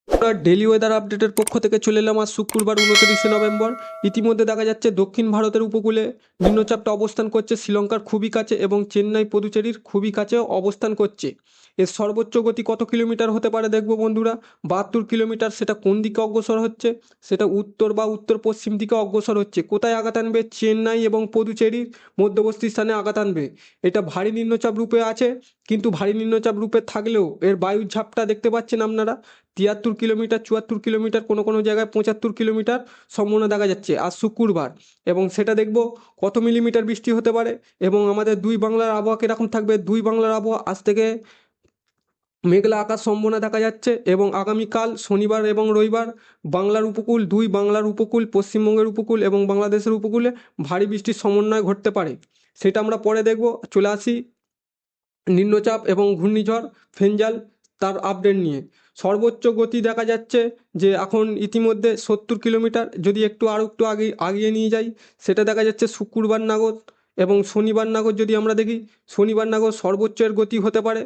আমরা daily weather আপডেটের পক্ষ থেকে চলে এলাম আজ শুক্রবার 29শে নভেম্বর। ইতিমধ্যে দেখা যাচ্ছে দক্ষিণ ভারতের উপকূলে নিম্নচাপটা অবস্থান করছে শ্রীলঙ্কার খুবই কাছে এবং চেন্নাই পুদুচেরির খুবই কাছেও অবস্থান করছে। এর সর্বোচ্চ গতি কত কিলোমিটার হতে পারে দেখব বন্ধুরা। 72 কিলোমিটার। সেটা কোন দিকে অগ্রসর হচ্ছে? সেটা উত্তর বা উত্তর পশ্চিম দিকে অগ্রসর হচ্ছে। কোথায় আঘাত আনবে? চেন্নাই এবং পুদুচেরির মধ্যবর্তী স্থানে আঘাত আনবে। এটা ভারী নিম্নচাপ রূপে আছে, কিন্তু ভারী নিম্নচাপ রূপে থাকলেও এর বায়ুর ঝাপটা দেখতে পাচ্ছেন আপনারা। 73 কিলোমিটার, 74 কিলোমিটার, কোনো কোনো জায়গায় 75 কিলোমিটার সম্ভাবনা দেখা যাচ্ছে আজ শুক্রবার। এবং সেটা দেখব কত মিলিমিটার বৃষ্টি হতে পারে এবং আমাদের দুই বাংলার আবহাওয়া কীরকম থাকবে। দুই বাংলার আবহাওয়া আজ থেকে মেঘলা আকাশ সম্ভাবনা দেখা যাচ্ছে এবং আগামীকাল শনিবার এবং রবিবার বাংলার উপকূল, দুই বাংলার উপকূল, পশ্চিমবঙ্গের উপকূল এবং বাংলাদেশের উপকূলে ভারী বৃষ্টির সমন্বয় ঘটতে পারে। সেটা আমরা পরে দেখব। চলে আসি নিম্নচাপ এবং ঘূর্ণিঝড় ফেঞ্জাল তার আপডেট নিয়ে। সর্বোচ্চ গতি দেখা যাচ্ছে যে এখন ইতিমধ্যে 70 কিলোমিটার। যদি আরও একটু আগিয়ে নিয়ে যাই, সেটা দেখা যাচ্ছে শুক্রবার নাগাদ এবং শনিবার নাগাদ। যদি আমরা দেখি শনিবার নাগাদ সর্বোচ্চ এর গতি হতে পারে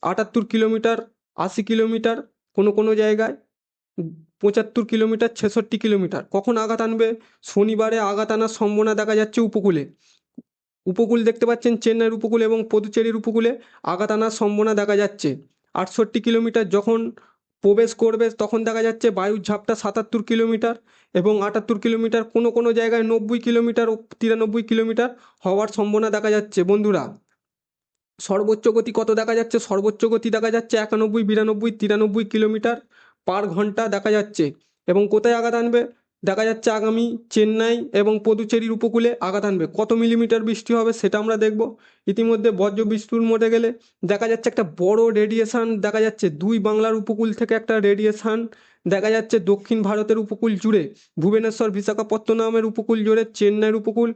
78 কিলোমিটার, 80 কিলোমিটার, কোনো কোনো জায়গায় 75 কিলোমিটার, 66 কিলোমিটার। কখন আঘাত আনবে? শনিবারে আঘাত আনার সম্ভাবনা দেখা যাচ্ছে উপকূলে। উপকূল দেখতে পাচ্ছেন চেন্নাইয়ের উপকূল এবং পুদুচেরির উপকূলে আঘাত আনার সম্ভাবনা দেখা যাচ্ছে। 68 কিলোমিটার যখন প্রবেশ করবে তখন দেখা যাচ্ছে বায়ুর ঝাপটা 77 কিলোমিটার এবং 78 কিলোমিটার, কোনো কোনো জায়গায় 90 কিলোমিটার ও 93 কিলোমিটার হওয়ার সম্ভাবনা দেখা যাচ্ছে বন্ধুরা। সর্বোচ্চ গতি কত দেখা যাচ্ছে? সর্বোচ্চ গতি দেখা যাচ্ছে 91, 92, 93 কিলোমিটার পার ঘন্টা দেখা যাচ্ছে। এবং কোথায় আঘাত আনবে? দেখা যাচ্ছে আগামী চেন্নাই এবং পুদুচেরির উপকূলে আঘাত আনবে। কত মিলিমিটার বৃষ্টি হবে সেটা আমরা দেখব। ইতিমধ্যে বজ্র বৃষ্টির মধ্যে গেলে দেখা যাচ্ছে একটা বড় রেডিয়েশান দেখা যাচ্ছে দুই বাংলার উপকূল থেকে। একটা রেডিয়েশান দেখা যাচ্ছে দক্ষিণ ভারতের উপকূল জুড়ে, ভুবনেশ্বর, বিশাখাপত্তনমের উপকূল জুড়ে, চেন্নাইয়ের উপকূল,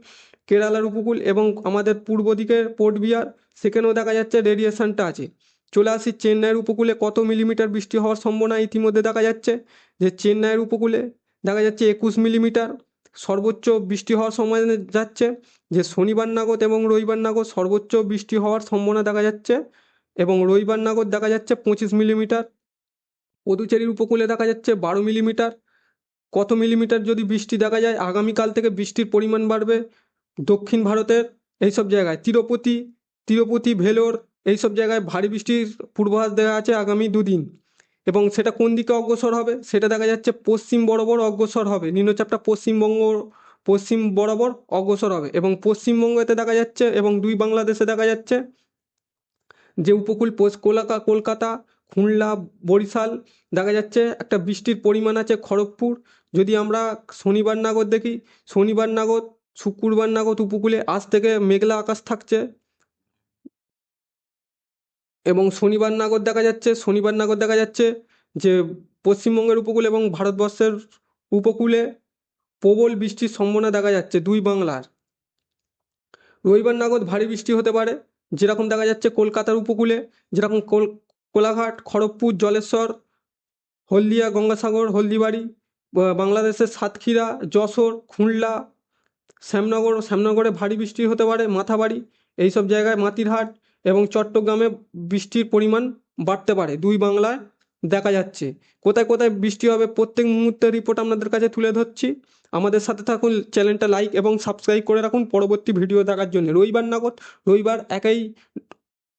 কেরালার উপকূল এবং আমাদের পূর্ব দিকে পোর্ট বিয়ার, সেখানেও দেখা যাচ্ছে রেডিয়েশানটা আছে। চলে আসি চেন্নাইয়ের উপকূলে কত মিলিমিটার বৃষ্টি হওয়ার সম্ভাবনা ইতিমধ্যে দেখা যাচ্ছে যে চেন্নাইয়ের উপকূলে দেখা যাচ্ছে 21 মিলিমিটার সর্বোচ্চ বৃষ্টি হওয়ার সময় যাচ্ছে। যে শনিবার নাগাদ এবং রবিবার নাগাদ সর্বোচ্চ বৃষ্টি হওয়ার সম্ভাবনা দেখা যাচ্ছে এবং রবিবার নাগাদ দেখা যাচ্ছে 25 মিলিমিটার। পুদুচেরির উপকূলে দেখা যাচ্ছে 12 মিলিমিটার। কত মিলিমিটার যদি বৃষ্টি দেখা যায়? আগামীকাল থেকে বৃষ্টির পরিমাণ বাড়বে দক্ষিণ ভারতের এইসব জায়গায়। তিরুপতি, ভেলোর এইসব জায়গায় ভারী বৃষ্টির পূর্বাভাস দেওয়া আছে আগামী দুদিন। এবং সেটা কোন দিকে অগ্রসর হবে? সেটা দেখা যাচ্ছে পশ্চিম বরাবর অগ্রসর হবে। নিম্নচাপটা পশ্চিম বরাবর অগ্রসর হবে এবং পশ্চিমবঙ্গতে দেখা যাচ্ছে এবং দুই বাংলাদেশে দেখা যাচ্ছে যে উপকূল কলকাতা, খুলনা, বরিশাল দেখা যাচ্ছে একটা বৃষ্টির পরিমাণ আছে। খড়গপুর যদি আমরা শনিবার নাগাদ দেখি, শনিবার নাগাদ, শুক্রবার নাগাদ উপকূলে আজ থেকে মেঘলা আকাশ থাকছে এবং শনিবার নাগাদ দেখা যাচ্ছে যে পশ্চিমবঙ্গের উপকূল এবং ভারতবর্ষের উপকূলে প্রবল বৃষ্টির সম্ভাবনা দেখা যাচ্ছে দুই বাংলার। রবিবার নাগাদ ভারী বৃষ্টি হতে পারে, যেরকম দেখা যাচ্ছে কলকাতার উপকূলে, যেরকম কোলাঘাট, খড়গপুর, জলেশ্বর, হলদিয়া, গঙ্গাসাগর, হলদিবাড়ি, বাংলাদেশের সাতক্ষীরা, যশোর, খুলনা, শ্যামনগরে ভারী বৃষ্টি হতে পারে, মাথাবাড়ি এইসব জায়গায়, মাটিরহাট এবং চট্টগ্রামে বৃষ্টির পরিমাণ বাড়তে পারে দুই বাংলায় দেখা যাচ্ছে। কোথায় কোথায় বৃষ্টি হবে প্রত্যেক মুহূর্তের রিপোর্ট আপনাদের কাছে তুলে ধরছি। আমাদের সাথে থাকুন, চ্যানেলটা লাইক এবং সাবস্ক্রাইব করে রাখুন পরবর্তী ভিডিও দেখার জন্য। রবিবার 1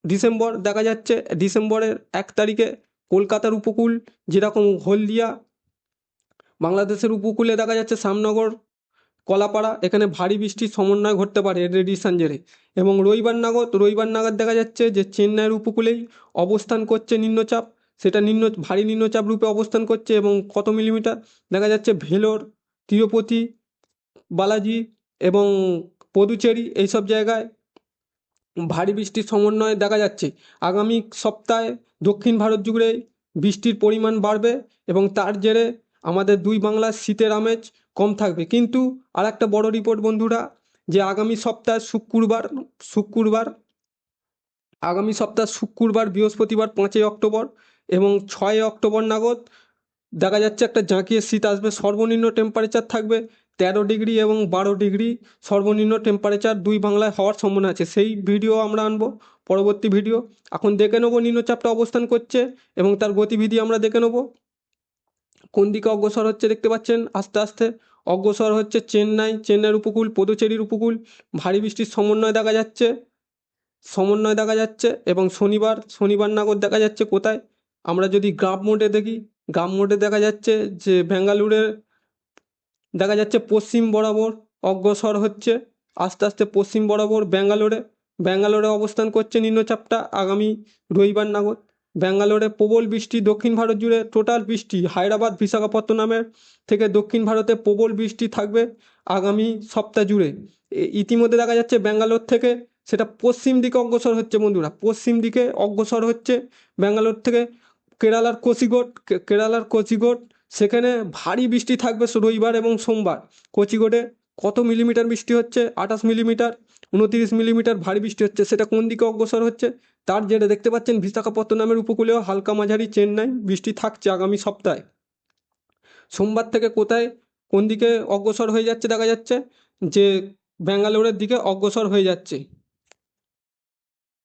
ডিসেম্বর দেখা যাচ্ছে, ডিসেম্বরের 1 তারিখে কলকাতার উপকূল যেরকম হলদিয়া, বাংলাদেশের উপকূলে দেখা যাচ্ছে শ্যামনগর, কলাপাড়া, এখানে ভারী বৃষ্টির সমন্বয় ঘটতে পারে রেডিয়েশন জেরে। এবং রবিবার নাগাদ দেখা যাচ্ছে যে চেন্নাইয়ের উপকূলেই অবস্থান করছে নিম্নচাপ। সেটা ভারী নিম্নচাপ রূপে অবস্থান করছে এবং কত মিলিমিটার দেখা যাচ্ছে ভেলোর, তিরুপতি, বালাজি এবং পদুচেরি এইসব জায়গায় ভারী বৃষ্টির সমন্বয় দেখা যাচ্ছে। আগামী সপ্তাহে দক্ষিণ ভারত জুড়ে বৃষ্টির পরিমাণ বাড়বে এবং তার জেরে আমাদের দুই বাংলার শীতের আমেজ কম থাকবে। কিন্তু আর একটা বড় রিপোর্ট বন্ধুরা, যে আগামী সপ্তাহ শুক্রবার, বৃহস্পতিবার 5 অক্টোবর এবং 6 অক্টোবর নাগাদ দেখা যাচ্ছে একটা জাঁকিয়ে শীত আসবে। সর্বনিম্ন টেম্পারেচার থাকবে 13 ডিগ্রি এবং 12 ডিগ্রি সর্বনিম্ন টেম্পারেচার দুই বাংলায় হওয়ার সম্ভাবনা আছে। সেই ভিডিও আমরা আনবো পরবর্তী ভিডিও। এখন দেখে নেবো নিম্নচাপটা অবস্থান করছে এবং তার গতিবিধি আমরা দেখে নেবো। কোন দিকে অগ্রসর হচ্ছে দেখতে পাচ্ছেন আস্তে আস্তে অগ্রসর হচ্ছে চেন্নাইয়ের উপকূল, পুদুচেরির উপকূল। ভারী বৃষ্টির সমন্বয় দেখা যাচ্ছে এবং শনিবার নাগাদ দেখা যাচ্ছে কোথায়, আমরা যদি গ্রাফ মোডে দেখি, গ্রাফ মোডে দেখা যাচ্ছে যে বেঙ্গালুরুর দেখা যাচ্ছে পশ্চিম বরাবর অগ্রসর হচ্ছে আস্তে আস্তে পশ্চিম বরাবর ব্যাঙ্গালোরে অবস্থান করছে নিম্নচাপটা আগামী রবিবার নাগাদ। ব্যাঙ্গালোরে প্রবল বৃষ্টি, দক্ষিণ ভারত জুড়ে টোটাল বৃষ্টি, হায়দ্রাবাদ বিশাখাপত্তনমের থেকে দক্ষিণ ভারতে প্রবল বৃষ্টি থাকবে আগামী সপ্তাহ জুড়ে। ইতিমধ্যে দেখা যাচ্ছে ব্যাঙ্গালোর থেকে সেটা পশ্চিম দিকে অগ্রসর হচ্ছে বন্ধুরা, পশ্চিম দিকে অগ্রসর হচ্ছে ব্যাঙ্গালোর থেকে কেরালার কোচিগোড সেখানে ভারী বৃষ্টি থাকবে রবিবার এবং সোমবার। কোচিগোডে কত মিলিমিটার বৃষ্টি হচ্ছে, 28 মিলিমিটার, 29 মিলিমিটার ভারী বৃষ্টি হচ্ছে। সেটা কোন দিকে অগ্রসর হচ্ছে তার যেটা দেখতে পাচ্ছেন বিশাখাপত্তনমের উপকূলেও হালকা মাঝারি চেন্নাই বৃষ্টি থাকছে আগামী সপ্তাহে। সোমবার থেকে কোন দিকে অগ্রসর হয়ে যাচ্ছে দেখা যাচ্ছে যে ব্যাঙ্গালোরের দিকে অগ্রসর হয়ে যাচ্ছে।